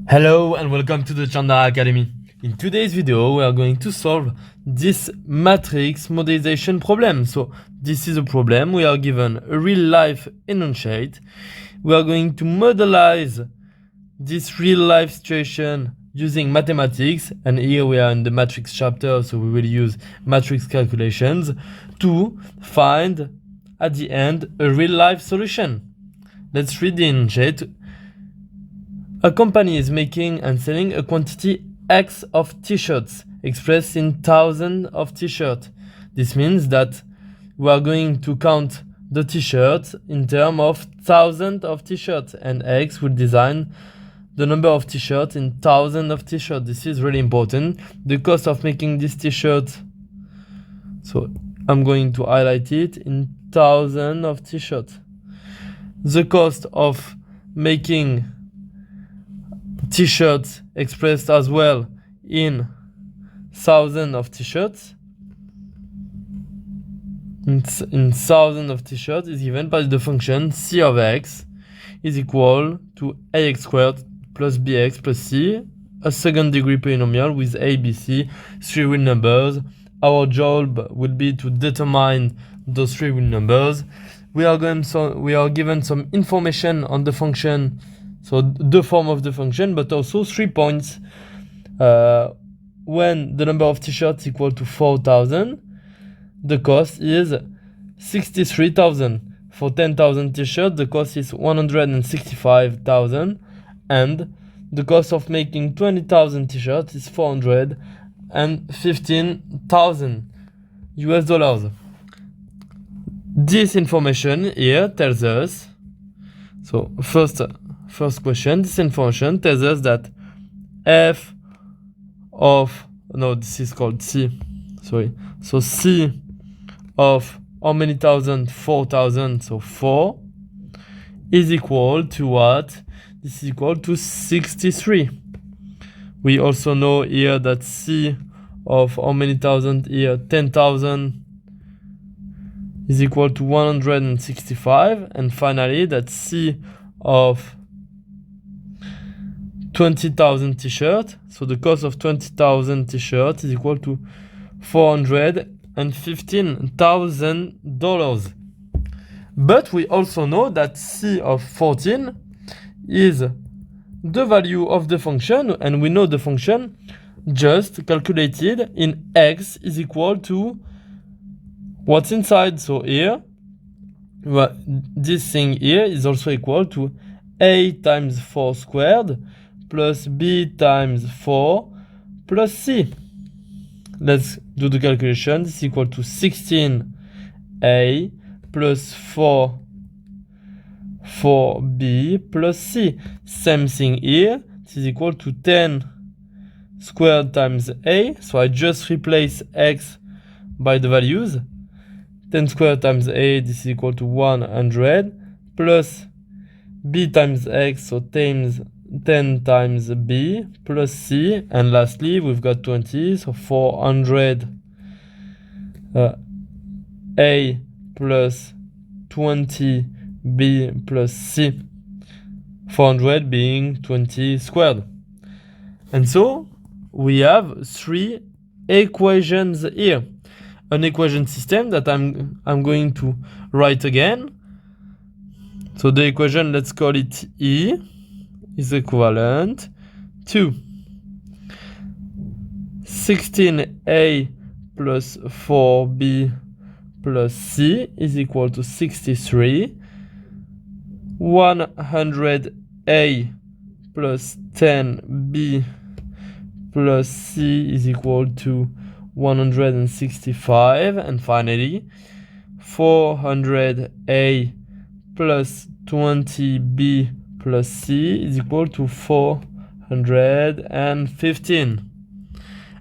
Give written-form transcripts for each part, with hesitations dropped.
Hello and welcome to the Chandara Academy. In today's video, we are going to solve this matrix modelization problem. So this is a problem. We are given a real-life enunciate. We are going to modelize this real-life situation using mathematics. And here we are in the matrix chapter, so we will use matrix calculations to find, at the end, a real-life solution. Let's read the enunciate. A company is making and selling a quantity X of t-shirts, expressed in thousands of t-shirts. This means that we are going to count the t-shirts in terms of thousands of t-shirts, and X will design the number of t-shirts in thousands of t-shirts. This is really important. The cost of making this t-shirt, so I'm going to highlight it in thousands of t-shirts. The cost of making t-shirts expressed as well in thousands of t-shirts. In thousands of t-shirts is given by the function c of x is equal to ax squared plus bx plus c, a second degree polynomial with a, b, c, three real numbers. Our job will be to determine those three real numbers. We are given some information on the function, so the form of the function, but also 3 points. When the number of t-shirts equal to 4,000, the cost is 63,000. For 10,000 t-shirts, the cost is 165,000, and the cost of making 20,000 t-shirts is 415,000 US dollars. This information here tells us, so first question, this information tells us that f of, no, this is called c, sorry. So c of how many thousand? 4,000, so 4, is equal to what? This is equal to 63. We also know here that c of how many thousand here? 10,000 is equal to 165. And finally, that c of 20,000 t-shirts, so the cost of 20,000 t-shirts is equal to $415,000. But we also know that c of 14 is the value of the function, and we know the function just calculated in x is equal to what's inside. So here, well, this thing here is also equal to a times 4 squared plus b times 4 plus c. Let's do the calculation. This is equal to 16a plus 4b plus c. Same thing here. This is equal to 10 squared times a. So I just replace x by the values. 10 squared times a, this is equal to 100, plus b times x, so 10 times b, plus c, and lastly we've got 20, so 400 a plus 20 b plus c, 400 being 20 squared. And so we have three equations here. An equation system that I'm going to write again. So the equation, let's call it E, is equivalent to 16a plus 4b plus c is equal to 63. 100a plus 10b plus c is equal to 165, and finally 400a plus 20b plus c is equal to 415.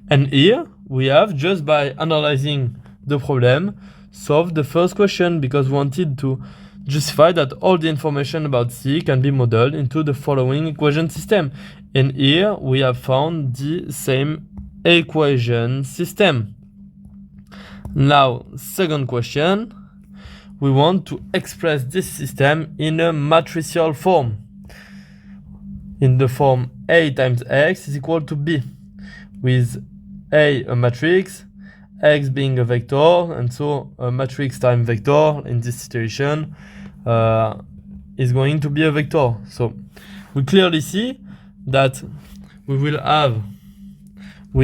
And here we have, just by analyzing the problem, solved the first question, because we wanted to justify that all the information about c can be modeled into the following equation system. And here we have found the same equation system. Now, second question, we want to express this system in a matricial form. in the form A times X is equal to B, with A a matrix, X being a vector, and so a matrix times vector in this situation is going to be a vector. So we clearly see that we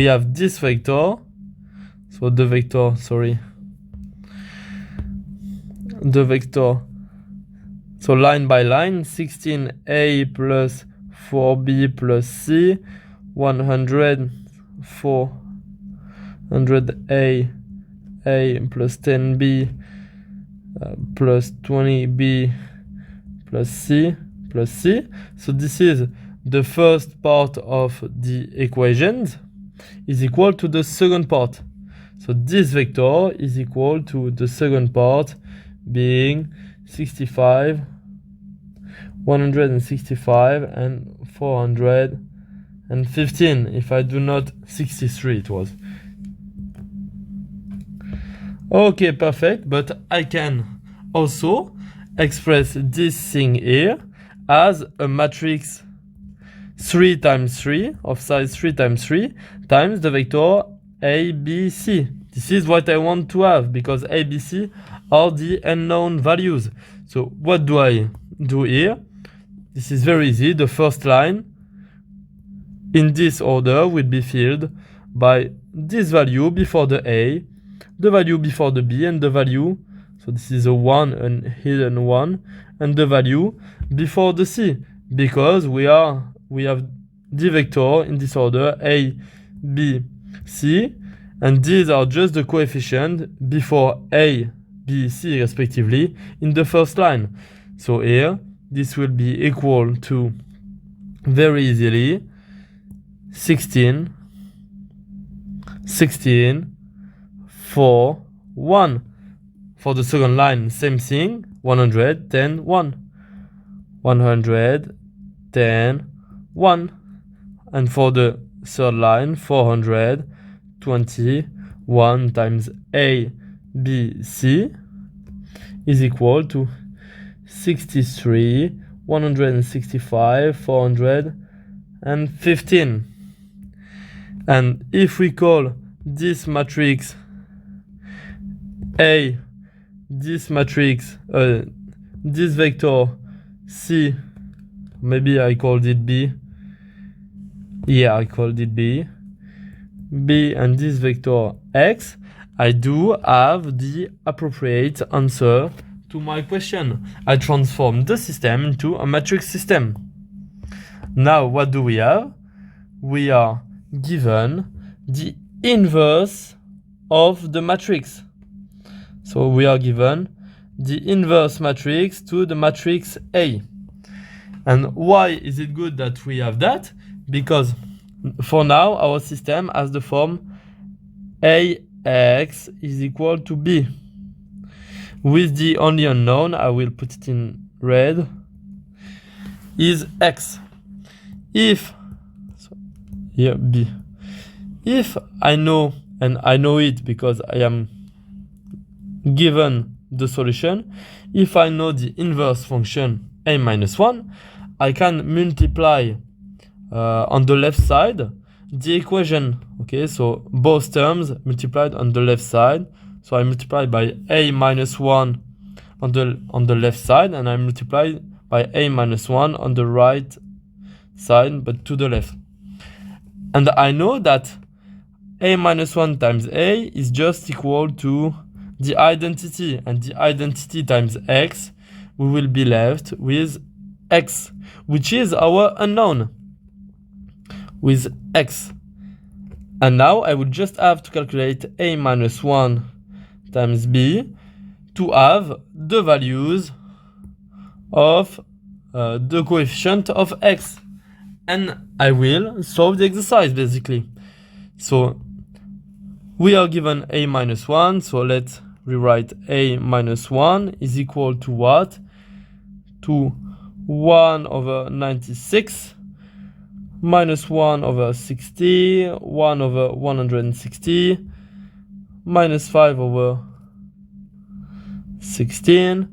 have this vector, so the vector, so line by line, 16a plus 4b plus c, 100, 400a plus 10b plus 20b plus c. So this is the first part of the equations is equal to the second part. So this vector is equal to the second part being 65, 165 and 415. If I do not, 63 it was. Okay, perfect. But I can also express this thing here as a matrix 3 times 3 of size 3 times 3 times the vector a, b, c. This is what I want to have because a, b, c are the unknown values. So what do I do here? This is very easy. The first line in this order will be filled by this value before the a, the value before the b, and the value, so this is a 1, an hidden 1, and the value before the c, because we have the vector in this order a, b, c, and these are just the coefficients before a, b, c respectively in the first line. So here this will be equal to very easily 16, 4, 1. For the second line, same thing, 110, 1. 110, 1. And for the third line, 421 times A, B, C is equal to 63, 165, 415. And if we call this matrix A, this matrix, this vector C, maybe I called it B. Yeah, I called it B. B and this vector X, I do have the appropriate answer to my question. I transform the system into a matrix system. Now, what do we have? We are given the inverse of the matrix. So we are given the inverse matrix to the matrix A. And why is it good that we have that? Because for now, our system has the form AX is equal to B. With the only unknown, I will put it in red, is X. If, so here B. If I know, and I know it because I am given the solution, if I know the inverse function a minus 1, I can multiply on the left side the equation. Okay, so both terms multiplied on the left side. So I multiply by a minus 1 on the left side, and I multiply by a minus 1 on the right side, but to the left. And I know that a minus 1 times a is just equal to the identity, and the identity times x, we will be left with x, which is our unknown, with x. And now I would just have to calculate a minus 1 times b to have the values of the coefficient of x. And I will solve the exercise basically. So we are given a minus 1, so let's rewrite a minus 1 is equal to what? To 1 over 96 minus 1 over 60, 1 over 160, minus 5 over 16,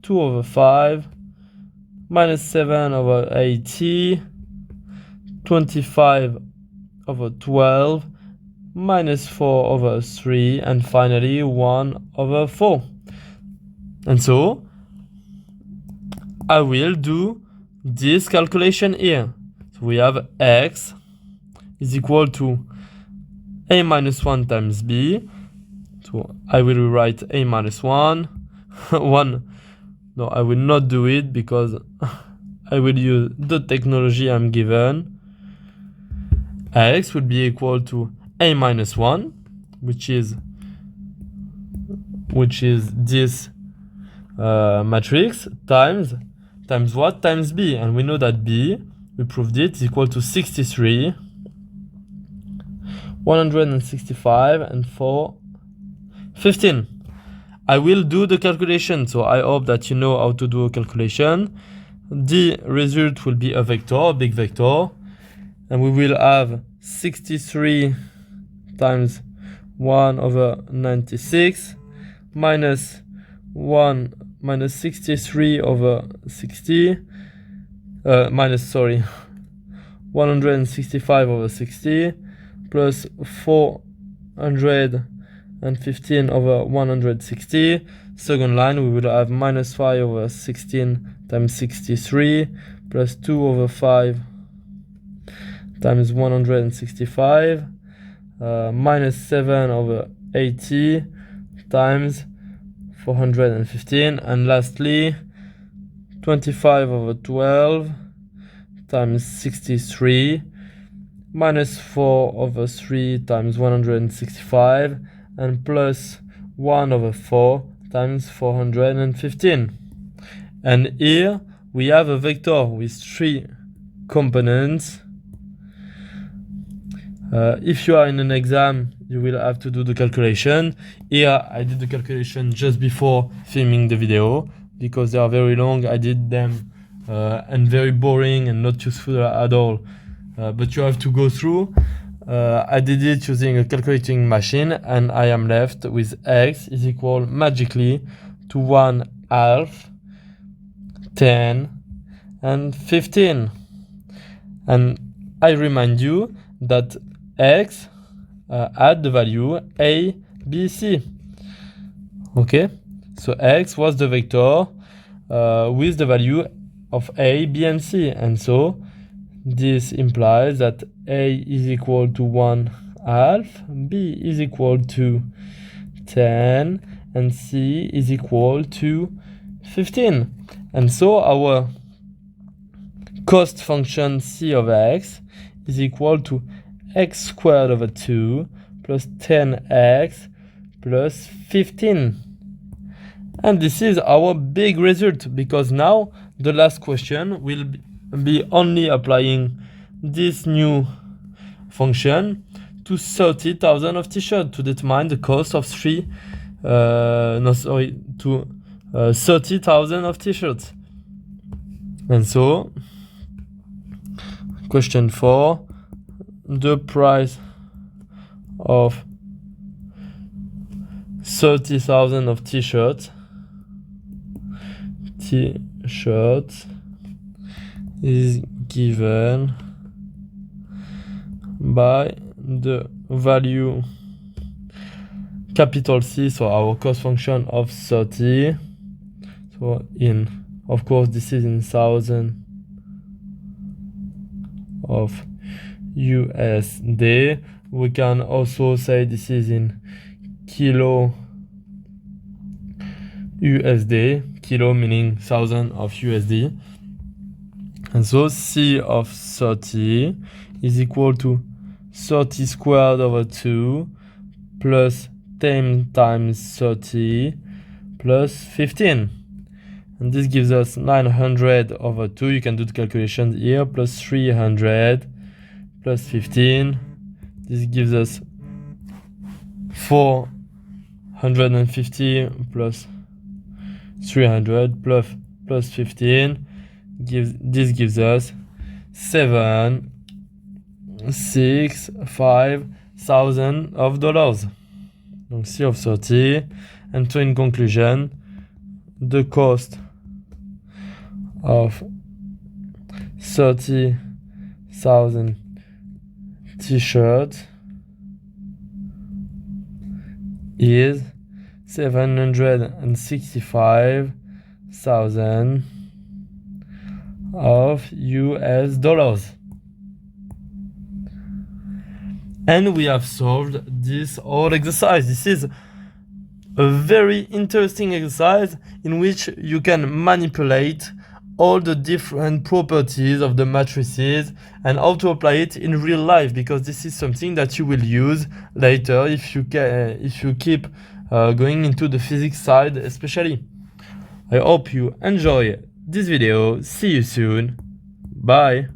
2 over 5, minus 7 over 80, 25 over 12 minus 4 over 3, and finally 1 over 4. And so I will do this calculation here. So we have x is equal to a minus 1 times b. So I will rewrite a minus 1. 1. No, I will not do it because I will use the technology I'm given. X will be equal to a minus 1, which is this matrix times what? Times b. And we know that b, we proved it, is equal to 63, 165, and 4, 15. I will do the calculation, so I hope that you know how to do a calculation. The result will be a vector, a big vector, and we will have 63 times 1 over 96 minus 63 over 60 165 over 60 plus 415 over 160. Second line, we will have minus 5 over 16 times 63 plus 2 over 5 times 165 minus 7 over 80 times 415, and lastly 25 over 12 times 63 minus 4 over 3 times 165 and plus 1 over 4 times 415. And here we have a vector with 3 components. If you are in an exam, you will have to do the calculation. Here I did the calculation just before filming the video because they are very long. I did them and very boring and not useful at all. But you have to go through. I did it using a calculating machine, and I am left with x is equal magically to 1/2, 10, and 15. And I remind you that x had the value a, b, c. Okay, so x was the vector with the value of a, b, and c, and so this implies that a is equal to 1/2, b is equal to 10, and c is equal to 15. And so our cost function c of x is equal to x squared over 2 plus 10x plus 15. And this is our big result, because now the last question will be only applying this new function to 30,000 of t-shirts to determine the cost of 30,000 of t-shirts. And so question 4, the price of 30,000 of t-shirts is given by the value capital C, so our cost function of 30. So of course this is in thousand of USD. We can also say this is in kilo USD, kilo meaning 1,000 of USD. And so C of 30 is equal to 30 squared over 2 plus 10 times 30 plus 15. And this gives us 900 over 2. You can do the calculations here, plus 300 plus 15. This gives us 450 plus 300 plus 15. This gives us 765,000 of dollars. Donc C of 30. And so in conclusion, the cost of 30,000 thousand t-shirt is 765,000 of US dollars. And we have solved this whole exercise. This is a very interesting exercise in which you can manipulate all the different properties of the matrices and how to apply it in real life, because this is something that you will use later if you keep going into the physics side especially. I hope you enjoy this video. See you soon. Bye.